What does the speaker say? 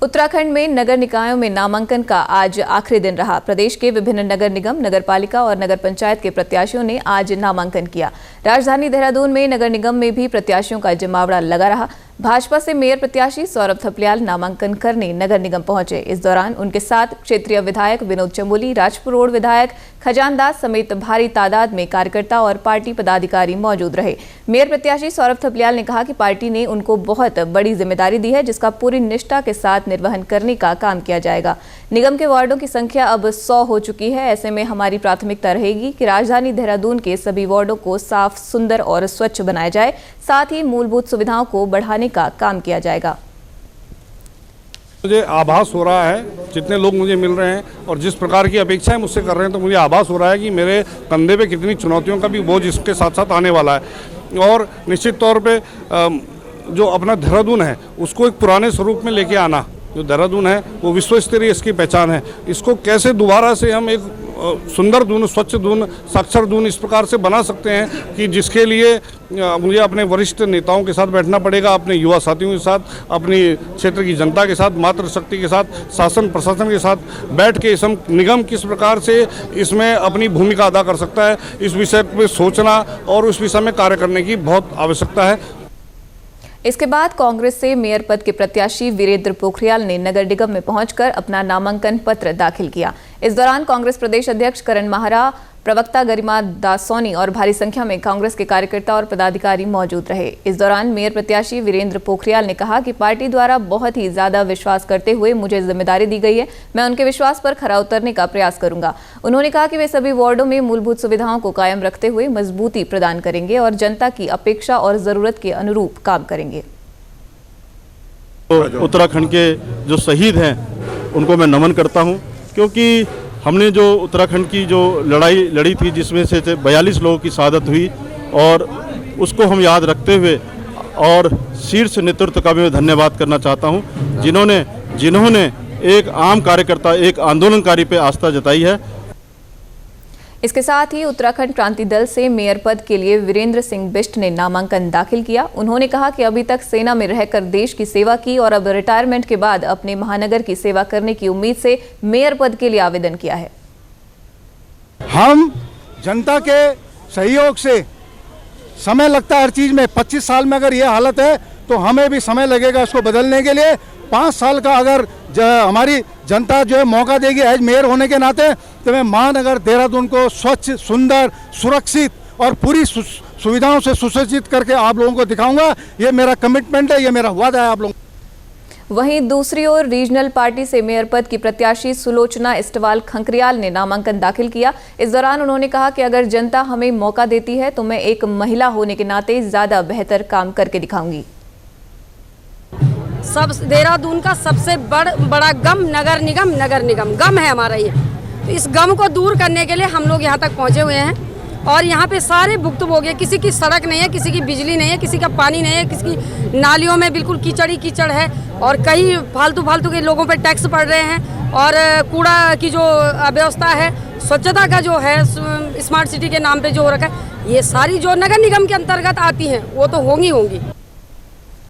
उत्तराखंड में नगर निकायों में नामांकन का आज आखिरी दिन रहा। प्रदेश के विभिन्न नगर निगम, नगर पालिका और नगर पंचायत के प्रत्याशियों ने आज नामांकन किया। राजधानी देहरादून में नगर निगम में भी प्रत्याशियों का जमावड़ा लगा रहा। भाजपा से मेयर प्रत्याशी सौरभ थपलियाल नामांकन करने नगर निगम पहुंचे। इस दौरान उनके साथ क्षेत्रीय विधायक विनोद चमोली, राजपुर रोड विधायक खजान दास समेत भारी तादाद में कार्यकर्ता और पार्टी पदाधिकारी मौजूद रहे। मेयर प्रत्याशी सौरभ थपलियाल ने कहा कि पार्टी ने उनको बहुत बड़ी जिम्मेदारी दी है, जिसका पूरी निष्ठा के साथ निर्वहन करने का काम किया जाएगा। निगम के वार्डों की संख्या अब 100 हो चुकी है। ऐसे में हमारी प्राथमिकता रहेगी कि राजधानी देहरादून के सभी वार्डों को साफ, सुंदर और स्वच्छ बनाया जाए। साथ ही मूलभूत सुविधाओं को बढ़ाने का काम किया जाएगा। मुझे आभास हो रहा है, जितने लोग मुझे मिल रहे हैं और जिस प्रकार की अपेक्षाएं मुझसे कर रहे हैं, तो मुझे आभास हो रहा है कि मेरे कंधे पे कितनी चुनौतियों का भी बोझ इसके साथ साथ आने वाला है। और निश्चित तौर पे जो अपना देहरादून है उसको एक पुराने स्वरूप में लेके आना, जो देहरादून है वो विश्व स्तरीय इसकी पहचान है। इसको कैसे दोबारा से हम एक सुंदर दून, स्वच्छ दून, साक्षर दून इस प्रकार से बना सकते हैं कि जिसके लिए मुझे अपने वरिष्ठ नेताओं के साथ बैठना पड़ेगा, अपने युवा साथियों के साथ, अपनी क्षेत्र की जनता के साथ, मातृशक्ति के साथ, शासन प्रशासन के साथ बैठ के इस निगम किस प्रकार से इसमें अपनी भूमिका अदा कर सकता है, इस विषय पर सोचना और उस विषय में कार्य करने की बहुत आवश्यकता है। इसके बाद कांग्रेस से मेयर पद के प्रत्याशी वीरेंद्र पोखरियाल ने नगर निगम में पहुंचकर अपना नामांकन पत्र दाखिल किया। इस दौरान कांग्रेस प्रदेश अध्यक्ष करण माहरा, प्रवक्ता गरिमा दास सोनी और भारी संख्या में कांग्रेस के कार्यकर्ता और पदाधिकारी मौजूद रहे। इस दौरान मेयर प्रत्याशी वीरेंद्र पोखरियाल ने कहा कि पार्टी द्वारा बहुत ही ज्यादा विश्वास करते हुए मुझे जिम्मेदारी दी गई है। मैं उनके विश्वास पर खरा उतरने का प्रयास करूंगा। उन्होंने कहा कि वे सभी वार्डों में मूलभूत सुविधाओं को कायम रखते हुए मजबूती प्रदान करेंगे और जनता की अपेक्षा और जरूरत के अनुरूप काम करेंगे। उत्तराखंड के जो शहीद हैं उनको मैं नमन करता हूं, क्योंकि हमने जो उत्तराखंड की जो लड़ाई लड़ी थी, जिसमें से 42 लोगों की शहादत हुई, और उसको हम याद रखते हुए और शीर्ष नेतृत्व का मैं धन्यवाद करना चाहता हूं, जिन्होंने एक आम कार्यकर्ता, एक आंदोलनकारी पे आस्था जताई है। इसके साथ ही उत्तराखंड क्रांति दल से मेयर पद के लिए वीरेंद्र सिंह बिष्ट ने नामांकन दाखिल किया। उन्होंने कहा कि अभी तक सेना में रहकर देश की सेवा की और अब रिटायरमेंट के बाद अपने महानगर की सेवा करने की उम्मीद से मेयर पद के लिए आवेदन किया है। हम जनता के सहयोग से, समय लगता है हर चीज में, 25 साल में अगर ये हालत है तो हमें भी समय लगेगा इसको बदलने के लिए। 5 साल का अगर हमारी जनता जो है मौका देगी एज मेयर होने के नाते, तो मैं महानगर देहरादून को स्वच्छ, सुंदर, सुरक्षित और पूरी सुविधाओं से सुसज्जित करके आप लोगों को दिखाऊंगा। ये मेरा कमिटमेंट है, ये मेरा वादा है आप लोगों। वहीं दूसरी ओर रीजनल पार्टी से मेयर पद की प्रत्याशी सुलोचना इस्टवाल खंकरियाल ने नामांकन दाखिल किया। इस दौरान उन्होंने कहा कि अगर जनता हमें मौका देती है तो मैं एक महिला होने के नाते ज्यादा बेहतर काम करके दिखाऊंगी। सब देहरादून का सबसे बड़ा गम नगर निगम गम है हमारा ये। तो इस गम को दूर करने के लिए हम लोग यहाँ तक पहुँचे हुए हैं और यहाँ पे सारे भुक्तभोगी, किसी की सड़क नहीं है, किसी की बिजली नहीं है, किसी का पानी नहीं है, किसी की नालियों में बिल्कुल कीचड़ है और कई फालतू के लोगों पे टैक्स पड़ रहे हैं और कूड़ा की जो व्यवस्था है, स्वच्छता का जो है स्मार्ट सिटी के नाम पे जो हो रखा है, ये सारी जो नगर निगम के अंतर्गत आती हैं वो तो होंगी।